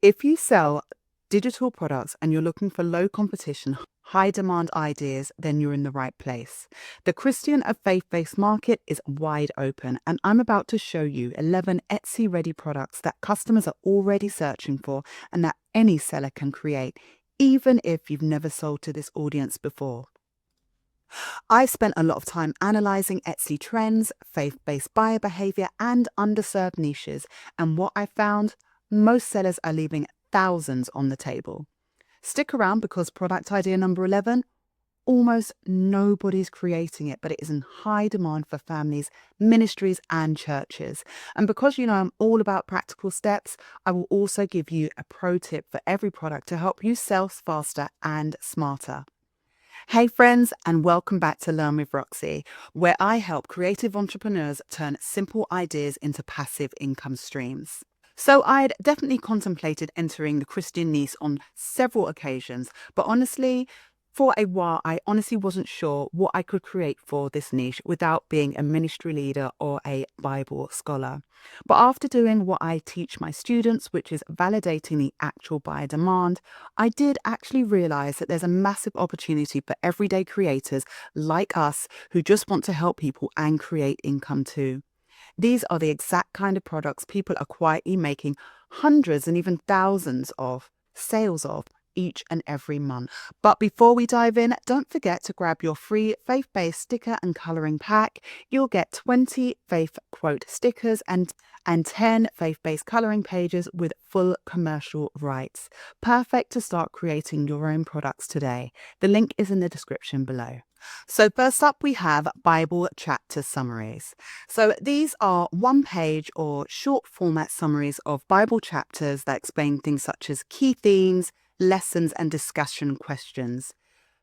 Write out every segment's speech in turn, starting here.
If you sell digital products and you're looking for low competition, high demand ideas, then you're in the right place. The Christian and faith-based market is wide open, and I'm about to show you 11 Etsy ready products that customers are already searching for and that any seller can create, even if you've never sold to this audience before. I've spent a lot of time analyzing Etsy trends, faith-based buyer behavior, and underserved niches, and what I found, most sellers are leaving thousands on the table. Stick around because product idea number 11, almost nobody's creating it, but it is in high demand for families, ministries, and churches. And because you know I'm all about practical steps, I will also give you a pro tip for every product to help you sell faster and smarter. Hey friends, and welcome back to Learn with Roxy, where I help creative entrepreneurs turn simple ideas into passive income streams. So I'd definitely contemplated entering the Christian niche on several occasions, but honestly, for a while, I honestly wasn't sure what I could create for this niche without being a ministry leader or a Bible scholar. But after doing what I teach my students, which is validating the actual buyer demand, I did actually realize that there's a massive opportunity for everyday creators like us who just want to help people and create income too. These are the exact kind of products people are quietly making hundreds and even thousands of sales of each and every month. But before we dive in, don't forget to grab your free faith-based sticker and coloring pack. You'll get 20 faith quote stickers and 10 faith-based coloring pages with full commercial rights. Perfect to start creating your own products today. The link is in the description below. So first up, we have Bible chapter summaries. So these are one-page or short format summaries of Bible chapters that explain things such as key themes, lessons, and discussion questions.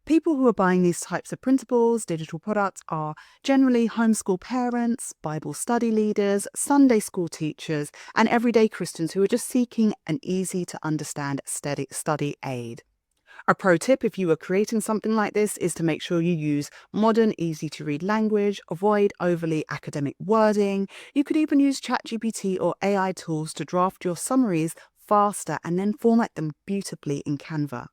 People who are buying these types of printables, digital products, are generally homeschool parents, Bible study leaders, Sunday school teachers, and everyday Christians who are just seeking an easy to understand study aid. A pro tip if you are creating something like this is to make sure you use modern, easy to read language, avoid overly academic wording. You could even use ChatGPT or AI tools to draft your summaries faster and then format them beautifully in Canva.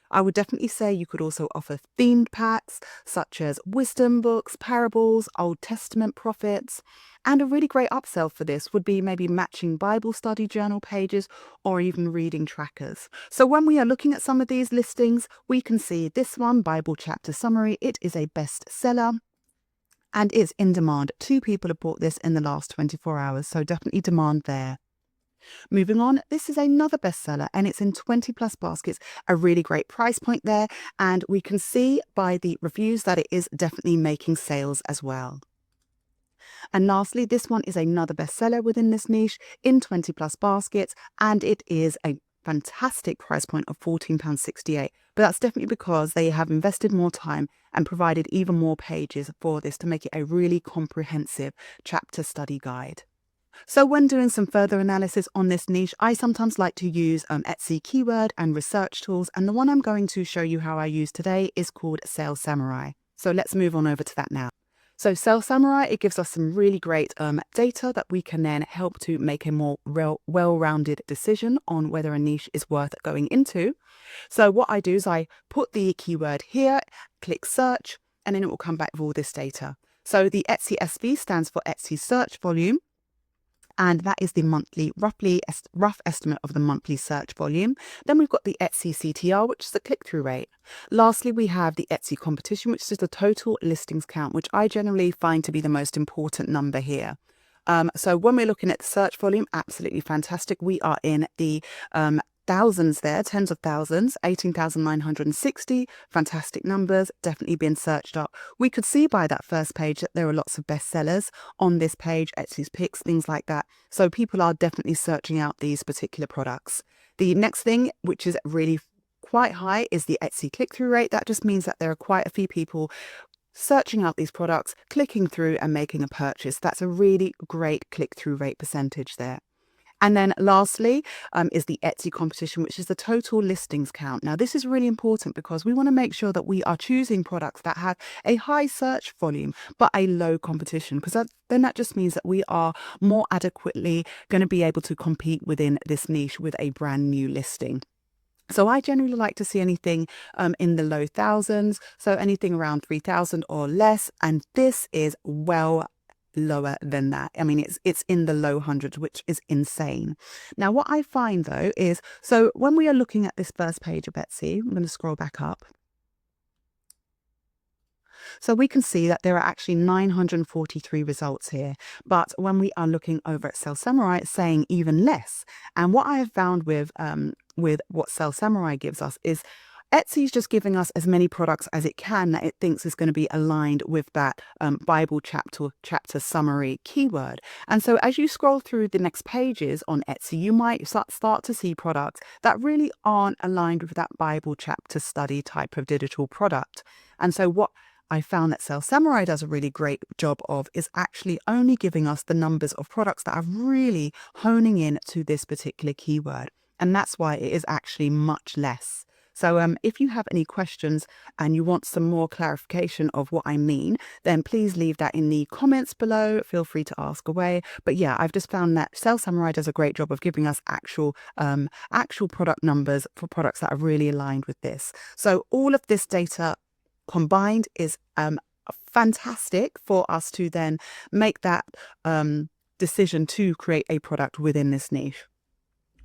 I would definitely say you could also offer themed packs such as wisdom books, parables, Old Testament prophets. And a really great upsell for this would be maybe matching Bible study journal pages or even reading trackers. So when we are looking at some of these listings, we can see this one, Bible chapter summary. It is a bestseller and is in demand. 2 people have bought this in the last 24 hours, so definitely demand there. Moving on, this is another bestseller and it's in 20 plus baskets, a really great price point there. And we can see by the reviews that it is definitely making sales as well. And lastly, this one is another bestseller within this niche in 20 plus baskets, and it is a fantastic price point of £14.68. But that's definitely because they have invested more time and provided even more pages for this to make it a really comprehensive chapter study guide. So when doing some further analysis on this niche, I sometimes like to use Etsy keyword and research tools. And the one I'm going to show you how I use today is called Sales Samurai. So let's move on over to that now. So Sales Samurai, it gives us some really great data that we can then help to make a more well-rounded decision on whether a niche is worth going into. So what I do is I put the keyword here, click search, and then it will come back with all this data. So the Etsy SV stands for Etsy search volume. And that is the monthly, rough estimate of the monthly search volume. Then we've got the Etsy CTR, which is the click-through rate. Lastly, we have the Etsy competition, which is the total listings count, which I generally find to be the most important number here. So when we're looking at the search volume, absolutely fantastic. We are in the thousands there, tens of thousands, 18,960, fantastic numbers, definitely been searched up. We could see by that first page that there are lots of bestsellers on this page, Etsy's picks, things like that. So people are definitely searching out these particular products. The next thing, which is really quite high, is the Etsy click-through rate. That just means that there are quite a few people searching out these products, clicking through and making a purchase. That's a really great click-through rate percentage there. And then lastly is the Etsy competition, which is the total listings count. Now, this is really important because we want to make sure that we are choosing products that have a high search volume, but a low competition, because then that just means that we are more adequately going to be able to compete within this niche with a brand new listing. So I generally like to see anything in the low thousands, so anything around 3,000 or less. And this is well lower than that. I mean, it's in the low hundreds, which is insane. Now, what I find though is, so when we are looking at this first page of Etsy, I'm going to scroll back up. So we can see that there are actually 943 results here. But when we are looking over at Sell Samurai, it's saying even less. And what I have found with what Sell Samurai gives us is Etsy is just giving us as many products as it can that it thinks is going to be aligned with that Bible chapter summary keyword. And so as you scroll through the next pages on Etsy, you might start to see products that really aren't aligned with that Bible chapter study type of digital product. And so what I found that Sell Samurai does a really great job of is actually only giving us the numbers of products that are really honing in to this particular keyword. And that's why it is actually much less. So if you have any questions and you want some more clarification of what I mean, then please leave that in the comments below. Feel free to ask away. But yeah, I've just found that Sell Samurai does a great job of giving us actual product numbers for products that are really aligned with this. So all of this data combined is fantastic for us to then make that decision to create a product within this niche.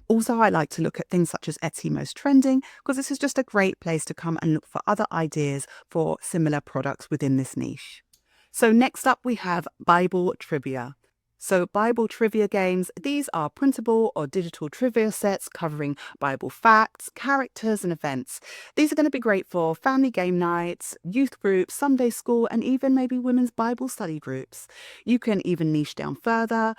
Also, I like to look at things such as Etsy Most Trending, because this is just a great place to come and look for other ideas for similar products within this niche. So next up we have Bible Trivia. So Bible trivia games, these are printable or digital trivia sets covering Bible facts, characters and events. These are going to be great for family game nights, youth groups, Sunday school, and even maybe women's Bible study groups. You can even niche down further.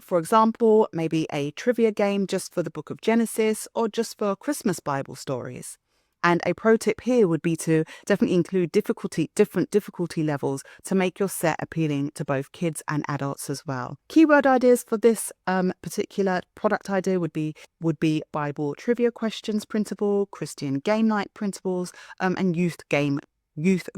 For example, maybe a trivia game just for the book of Genesis or just for Christmas Bible stories. And a pro tip here would be to definitely include different difficulty levels to make your set appealing to both kids and adults as well. Keyword ideas for this particular product idea would be Bible trivia questions printable, Christian game night printables, and youth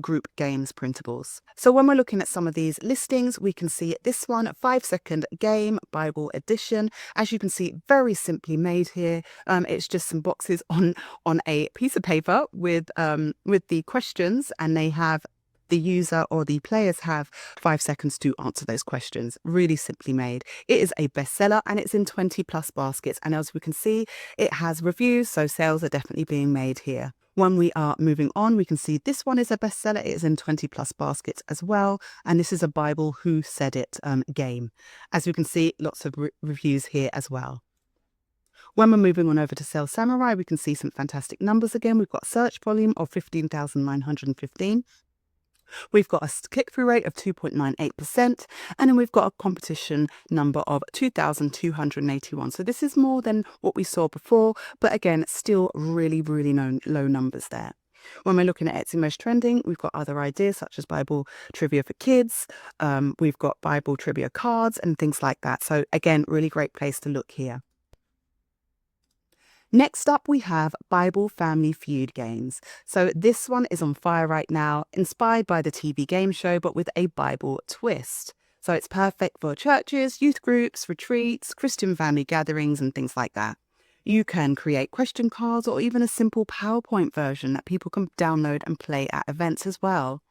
group games printables. So when we're looking at some of these listings, we can see this one, 5-second game Bible edition. As you can see, very simply made here. It's just some boxes on a piece of paper with the questions, and they have the user or the players have 5 seconds to answer those questions. Really simply made. It is a bestseller and it's in 20+ baskets. And as we can see, it has reviews, so sales are definitely being made here. When we are moving on, we can see this one is a bestseller. It is in 20+ baskets as well. And this is a Bible Who Said It game. As we can see, lots of reviews here as well. When we're moving on over to Sell Samurai, we can see some fantastic numbers again. We've got search volume of 15,915. We've got a click-through rate of 2.98%, and then we've got a competition number of 2,281. So this is more than what we saw before, but again, still really, really low numbers there. When we're looking at Etsy Most Trending, we've got other ideas such as Bible trivia for kids. We've got Bible trivia cards and things like that. So again, really great place to look here. Next up, we have Bible Family Feud games. So this one is on fire right now, inspired by the TV game show, but with a Bible twist. So it's perfect for churches, youth groups, retreats, Christian family gatherings, and things like that. You can create question cards or even a simple PowerPoint version that people can download and play at events as well.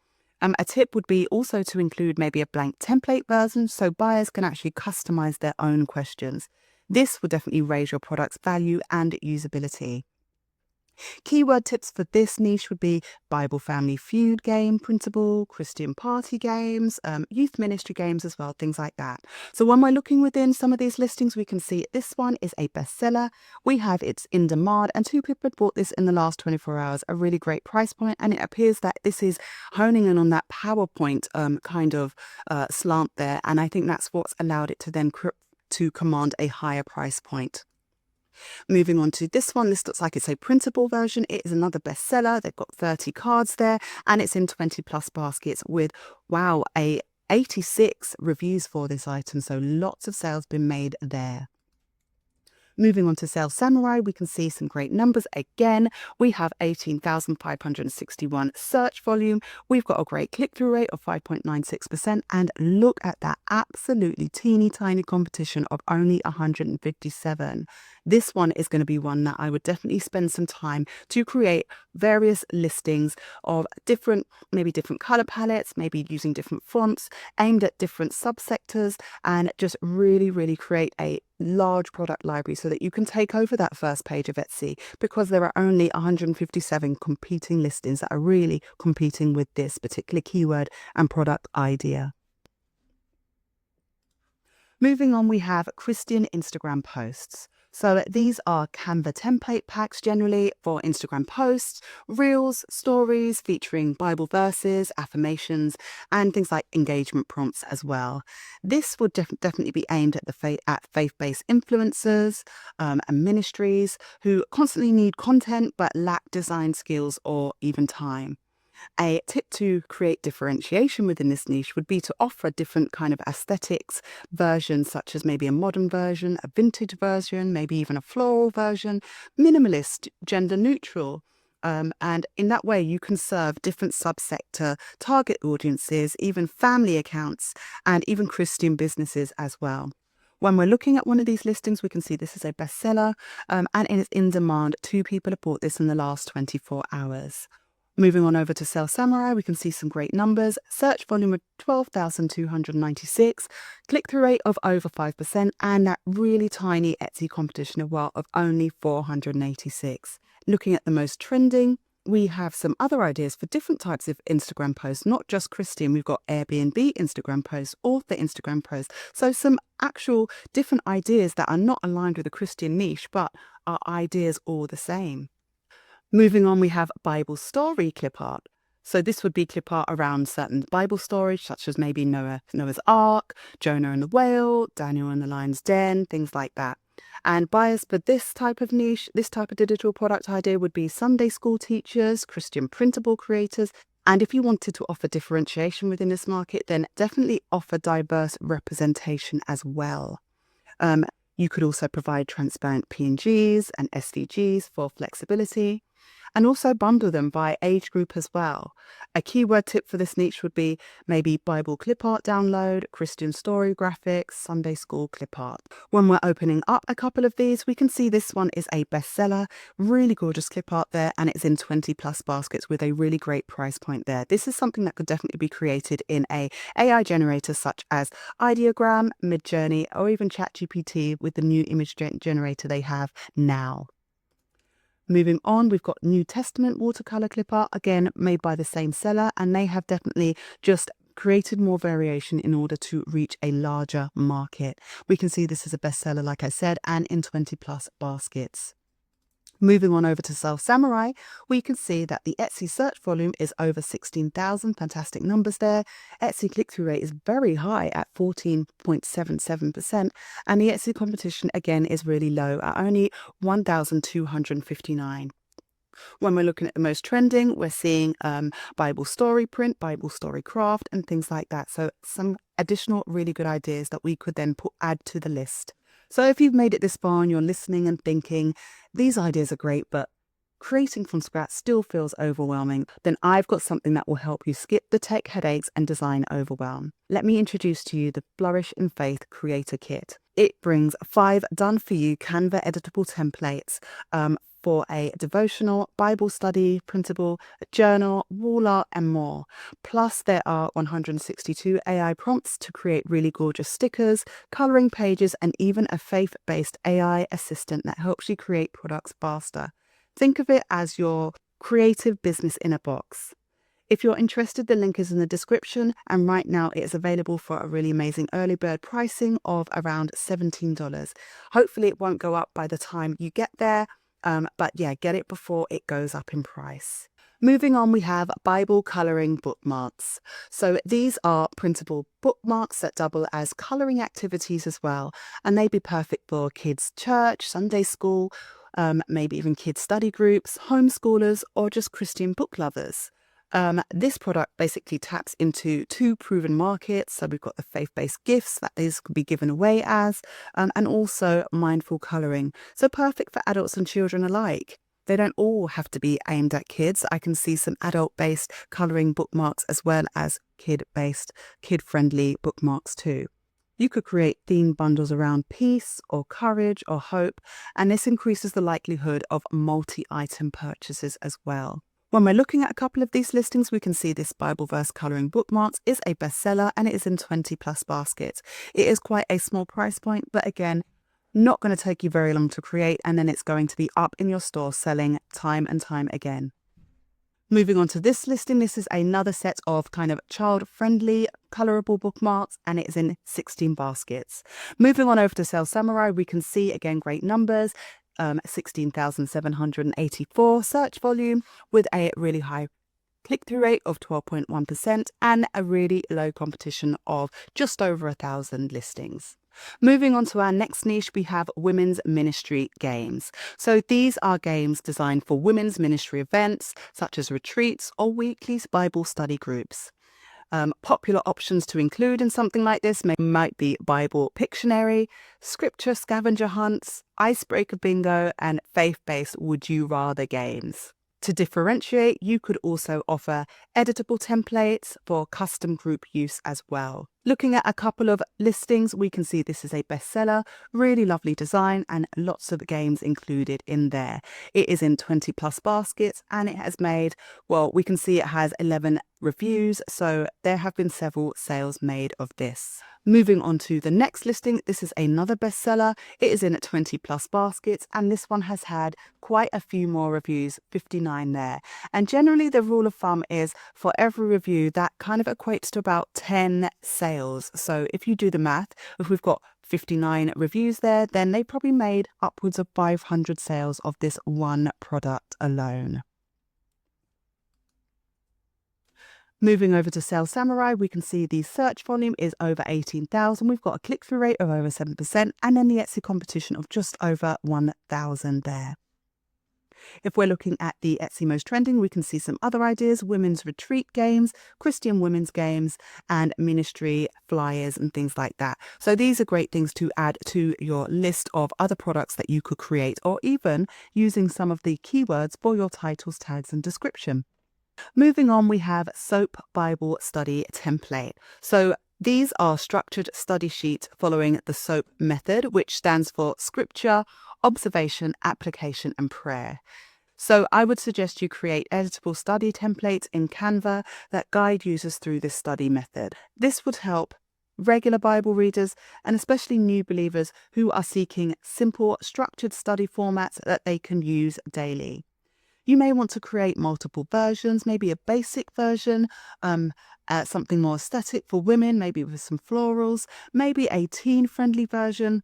A tip would be also to include maybe a blank template version so buyers can actually customize their own questions. This will definitely raise your product's value and usability. Keyword tips for this niche would be Bible Family Feud game, printable, Christian party games, youth ministry games as well, things like that. So when we're looking within some of these listings, we can see this one is a bestseller. We have it's in demand, and 2 people had bought this in the last 24 hours, a really great price point, and it appears that this is honing in on that PowerPoint kind of slant there, and I think that's what's allowed it to then to command a higher price point. Moving on to this one, this looks like it's a printable version. It is another bestseller. They've got 30 cards there, and it's in 20+ baskets with, wow, 86 reviews for this item. So lots of sales been made there. Moving on to Sales Samurai, we can see some great numbers. Again, we have 18,561 search volume. We've got a great click-through rate of 5.96%. And look at that absolutely teeny tiny competition of only 157. This one is going to be one that I would definitely spend some time to create various listings of maybe different color palettes, maybe using different fonts, aimed at different subsectors, and just really, really create a large product library so that you can take over that first page of Etsy, because there are only 157 competing listings that are really competing with this particular keyword and product idea. Moving on, we have Christian Instagram posts. So these are Canva template packs generally for Instagram posts, reels, stories featuring Bible verses, affirmations, and things like engagement prompts as well. This would definitely be aimed at faith-based influencers and ministries who constantly need content but lack design skills or even time. A tip to create differentiation within this niche would be to offer different kind of aesthetics versions, such as maybe a modern version, a vintage version, maybe even a floral version, minimalist, gender neutral. And in that way, you can serve different subsector target audiences, even family accounts, and even Christian businesses as well. When we're looking at one of these listings, we can see this is a bestseller and it is in demand. 2 people have bought this in the last 24 hours. Moving on over to Sales Samurai, we can see some great numbers. Search volume of 12,296, click-through rate of over 5%, and that really tiny Etsy competition of only 486. Looking at the most trending, we have some other ideas for different types of Instagram posts, not just Christian. We've got Airbnb Instagram posts, author Instagram posts. So some actual different ideas that are not aligned with the Christian niche, but are ideas all the same. Moving on, we have Bible story clip art. So this would be clip art around certain Bible stories, such as maybe Noah's Ark, Jonah and the whale, Daniel and the lion's den, things like that. And buyers for this type of niche, this type of digital product idea would be Sunday school teachers, Christian printable creators. And if you wanted to offer differentiation within this market, then definitely offer diverse representation as well. You could also provide transparent PNGs and SVGs for flexibility, and also bundle them by age group as well. A keyword tip for this niche would be maybe Bible clip art download, Christian story graphics, Sunday school clip art. When we're opening up a couple of these, we can see this one is a bestseller, really gorgeous clip art there, and it's in 20 plus baskets with a really great price point there. This is something that could definitely be created in a AI generator such as Ideogram, Midjourney, or even ChatGPT with the new image generator they have now. Moving on, we've got New Testament watercolor clip art, again made by the same seller, and they have definitely just created more variation in order to reach a larger market. We can see this is a bestseller, like I said, and in 20 plus baskets. Moving on over to Sales Samurai, we can see that the Etsy search volume is over 16,000, fantastic numbers there. Etsy click-through rate is very high at 14.77%, and the Etsy competition again is really low at only 1,259. When we're looking at the most trending, we're seeing Bible story print, Bible story craft, and things like that. So some additional really good ideas that we could then add to the list. So if you've made it this far and you're listening and thinking, these ideas are great, but creating from scratch still feels overwhelming, then I've got something that will help you skip the tech headaches and design overwhelm. Let me introduce to you the Flourish in Faith Creator Kit. It brings 5 done-for-you Canva editable templates for a devotional, Bible study, printable, journal, wall art, and more. Plus, there are 162 AI prompts to create really gorgeous stickers, coloring pages, and even a faith-based AI assistant that helps you create products faster. Think of it as your creative business in a box. If you're interested, the link is in the description, and right now it is available for a really amazing early bird pricing of around $17. Hopefully it won't go up by the time you get there, but yeah, get it before it goes up in price. Moving on, we have Bible colouring bookmarks. So these are printable bookmarks that double as colouring activities as well, and they'd be perfect for kids' church, Sunday school, maybe even kids' study groups, homeschoolers, or just Christian book lovers. This product basically taps into two proven markets. So we've got the faith-based gifts that these could be given away as, and also mindful colouring. So perfect for adults and children alike. They don't all have to be aimed at kids. I can see some adult-based colouring bookmarks as well as kid-based, kid-friendly bookmarks too. You could create themed bundles around peace or courage or hope, and this increases the likelihood of multi-item purchases as well. When we're looking at a couple of these listings, we can see this Bible verse colouring bookmarks is a bestseller and it is in 20 plus baskets. It is quite a small price point, but again, not going to take you very long to create, and then it's going to be up in your store selling time and time again. Moving on to this listing, this is another set of kind of child-friendly, colorable bookmarks, and it is in 16 baskets. Moving on over to Sale Samurai, we can see again great numbers, 16,784 search volume with a really high click-through rate of 12.1% and a really low competition of just over 1,000 listings. Moving on to our next niche, we have women's ministry games. So these are games designed for women's ministry events, such as retreats or weekly Bible study groups. Popular options to include in something like this might be Bible Pictionary, scripture scavenger hunts, icebreaker bingo, and faith-based would you rather games. To differentiate, you could also offer editable templates for custom group use as well. Looking at a couple of listings, we can see this is a bestseller, really lovely design and lots of games included in there. It is in 20 plus baskets and it has made, well, we can see it has 11 reviews, so there have been several sales made of this. Moving on to the next listing, this is another bestseller. It is in 20 plus baskets and this one has had quite a few more reviews, 59 there. And generally the rule of thumb is for every review that kind of equates to about 10 sales. So if you do the math, if we've got 59 reviews there, then they probably made upwards of 500 sales of this one product alone. Moving over to Sale Samurai, we can see the search volume is over 18,000. We've got a click-through rate of over 7% and then the Etsy competition of just over 1,000 there. If we're looking at the Etsy most trending, we can see some other ideas: women's retreat games, Christian women's games, and ministry flyers and things like that. So these are great things to add to your list of other products that you could create, or even using some of the keywords for your titles, tags, and description. Moving on, we have Soap Bible Study Template. So these are structured study sheets following the SOAP method, which stands for Scripture, Observation, Application, and Prayer. So I would suggest you create editable study templates in Canva that guide users through this study method. This would help regular Bible readers and especially new believers who are seeking simple, structured study formats that they can use daily. You may want to create multiple versions, maybe a basic version, something more aesthetic for women, maybe with some florals, maybe a teen-friendly version,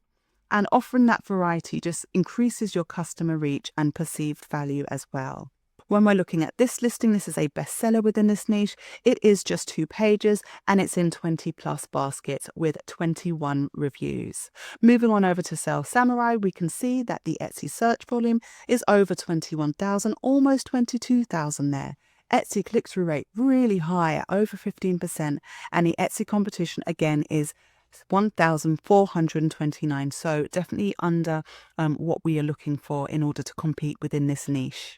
and offering that variety just increases your customer reach and perceived value as well. When we're looking at this listing, this is a bestseller within this niche. It is just 2 pages and it's in 20 plus baskets with 21 reviews. Moving on over to Sale Samurai, we can see that the Etsy search volume is over 21,000, almost 22,000 there. Etsy click-through rate really high at over 15%, and the Etsy competition again is 1,429, so definitely under what we are looking for in order to compete within this niche.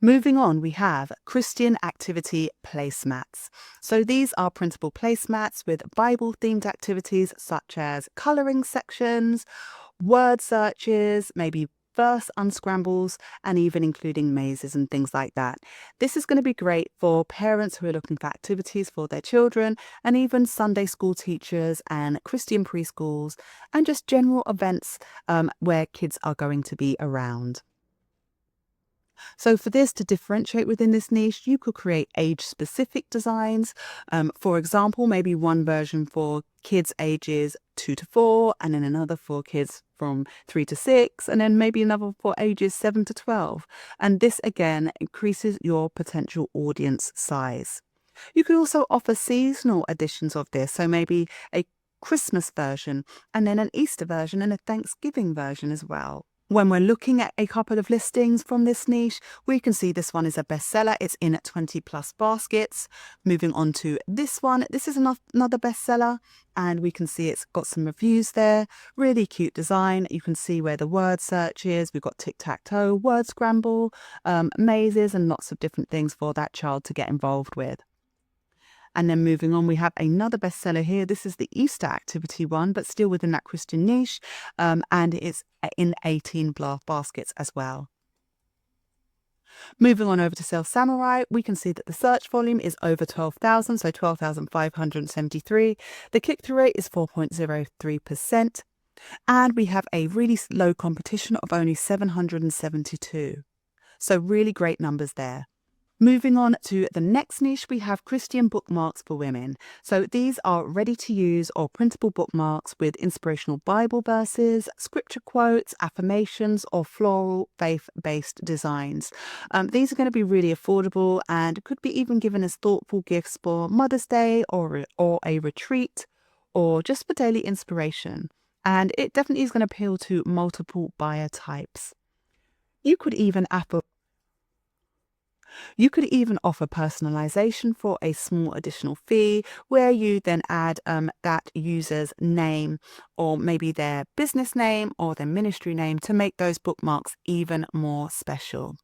Moving on, we have Christian activity placemats. So these are printable placemats with Bible-themed activities such as colouring sections, word searches, maybe verse unscrambles, and even including mazes and things like that. This is going to be great for parents who are looking for activities for their children, and even Sunday school teachers and Christian preschools, and just general events where kids are going to be around. So for this to differentiate within this niche, you could create age-specific designs. For example, maybe one version for kids ages 2 to 4, and then another for kids from 3 to 6, and then maybe another for ages 7 to 12. And this again increases your potential audience size. You could also offer seasonal editions of this, so maybe a Christmas version, and then an Easter version and a Thanksgiving version as well. When we're looking at a couple of listings from this niche, we can see this one is a bestseller. It's in 20 plus baskets. Moving on to this one, this is another bestseller, and we can see it's got some reviews there. Really cute design. You can see where the word search is. We've got tic-tac-toe, word scramble, mazes, and lots of different things for that child to get involved with. And then moving on, we have another bestseller here. This is the Easter activity one, but still within that Christian niche. And it's in 18 baskets as well. Moving on over to Sales Samurai, we can see that the search volume is over 12,000, so 12,573. The click-through rate is 4.03%. And we have a really low competition of only 772. So really great numbers there. Moving on to the next niche, we have Christian bookmarks for women. So these are ready to use or printable bookmarks with inspirational Bible verses, scripture quotes, affirmations, or floral faith-based designs. These are going to be really affordable and could be even given as thoughtful gifts for Mother's Day or a retreat or just for daily inspiration. And it definitely is going to appeal to multiple buyer types. You could even offer personalization for a small additional fee where you then add that user's name or maybe their business name or their ministry name to make those bookmarks even more special.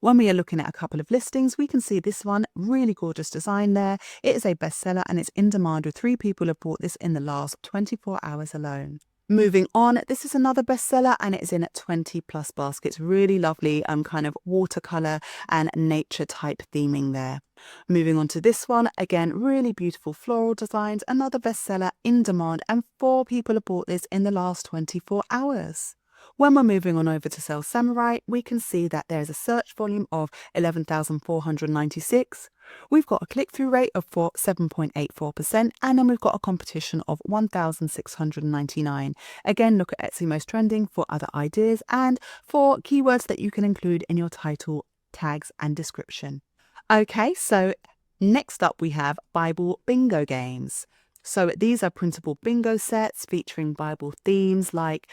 When we are looking at a couple of listings, we can see this one, really gorgeous design there. It is a bestseller and it's in demand with 3 people have bought this in the last 24 hours alone. Moving on, this is another bestseller and it's in 20 plus baskets. Really lovely kind of watercolor and nature type theming there. Moving on to this one, again, really beautiful floral designs, another bestseller in demand, and 4 people have bought this in the last 24 hours. When we're moving on over to Sales Samurai, we can see that there's a search volume of 11,496. We've got a click-through rate of 7.84%, and then we've got a competition of 1,699. Again, look at Etsy Most Trending for other ideas and for keywords that you can include in your title, tags, and description. Okay, so next up we have Bible bingo games. So these are printable bingo sets featuring Bible themes like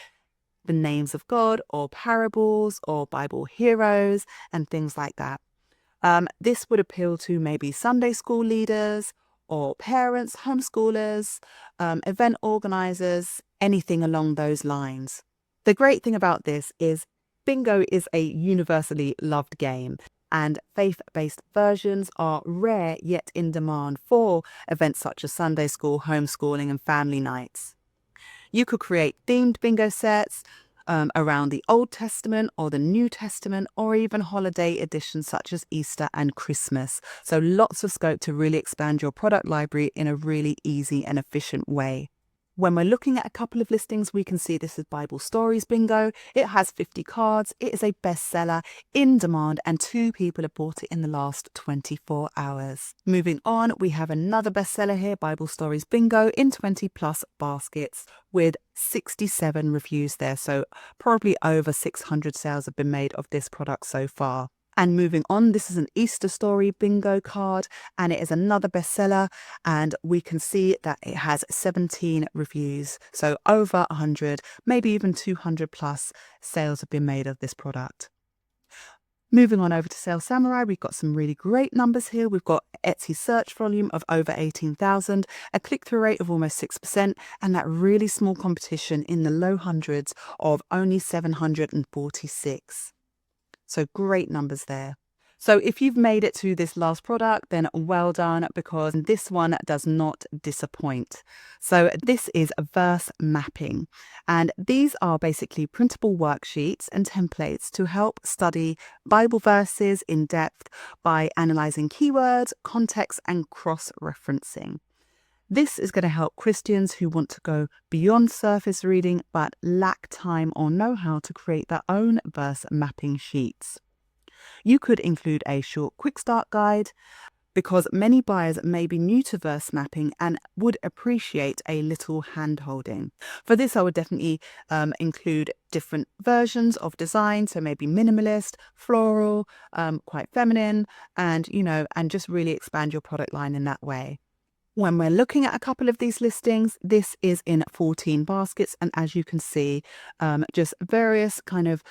the names of God or parables or Bible heroes and things like that. This would appeal to maybe Sunday school leaders or parents, homeschoolers, event organizers, anything along those lines. The great thing about this is bingo is a universally loved game, and faith-based versions are rare yet in demand for events such as Sunday school, homeschooling, and family nights. You could create themed bingo sets around the Old Testament or the New Testament, or even holiday editions such as Easter and Christmas. So lots of scope to really expand your product library in a really easy and efficient way. When we're looking at a couple of listings, we can see this is Bible Stories Bingo. It has 50 cards. It is a bestseller in demand and 2 people have bought it in the last 24 hours. Moving on, we have another bestseller here, Bible Stories Bingo, in 20 plus baskets with 67 reviews there. So probably over 600 sales have been made of this product so far. And moving on, this is an Easter story bingo card, and it is another bestseller, and we can see that it has 17 reviews. So over 100, maybe even 200 plus sales have been made of this product. Moving on over to Sales Samurai, we've got some really great numbers here. We've got Etsy search volume of over 18,000, a click-through rate of almost 6%, and that really small competition in the low hundreds of only 746. So great numbers there. So if you've made it to this last product, then well done, because this one does not disappoint. So this is verse mapping, and these are basically printable worksheets and templates to help study Bible verses in depth by analyzing keywords, context, and cross-referencing. This is going to help Christians who want to go beyond surface reading but lack time or know-how to create their own verse mapping sheets. You could include a short quick start guide because many buyers may be new to verse mapping and would appreciate a little hand-holding. For this, I would definitely include different versions of design, so maybe minimalist, floral, quite feminine, and just really expand your product line in that way. When we're looking at a couple of these listings, this is in 14 baskets. And as you can see, just various kind of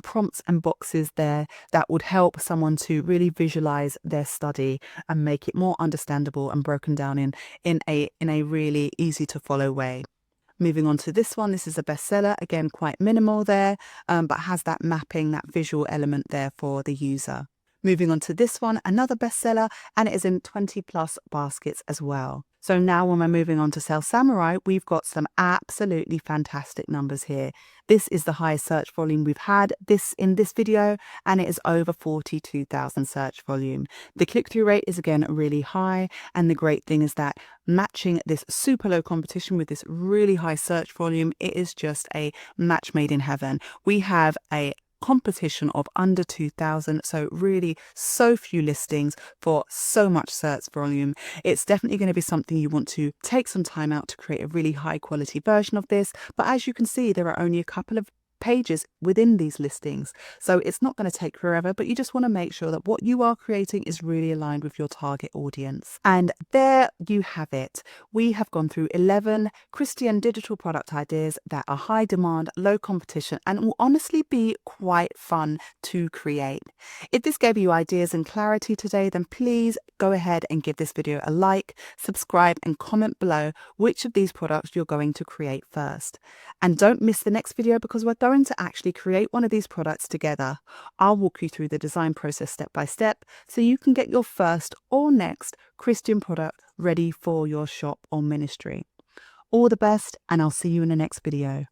prompts and boxes there that would help someone to really visualize their study and make it more understandable and broken down in a really easy to follow way. Moving on to this one, this is a bestseller, again, quite minimal there, but has that mapping, that visual element there for the user. Moving on to this one, another bestseller, and it is in 20 plus baskets as well. So now when we're moving on to Sell Samurai, we've got some absolutely fantastic numbers here. This is the highest search volume we've had in this video, and it is over 42,000 search volume. The click-through rate is again really high, and the great thing is that matching this super low competition with this really high search volume, it is just a match made in heaven. We have a competition of under 2,000, so really so few listings for so much search volume. It's definitely going to be something you want to take some time out to create a really high quality version of this, but as you can see, there are only a couple of pages within these listings, so it's not going to take forever, but you just want to make sure that what you are creating is really aligned with your target audience. And there you have it. We have gone through 11 Christian digital product ideas that are high demand, low competition, and will honestly be quite fun to create. If this gave you ideas and clarity today, then please go ahead and give this video a like, subscribe, and comment below which of these products you're going to create first. And don't miss the next video, because we're going to actually create one of these products together. I'll walk you through the design process step by step so you can get your first or next Christian product ready for your shop or ministry. All the best, and I'll see you in the next video.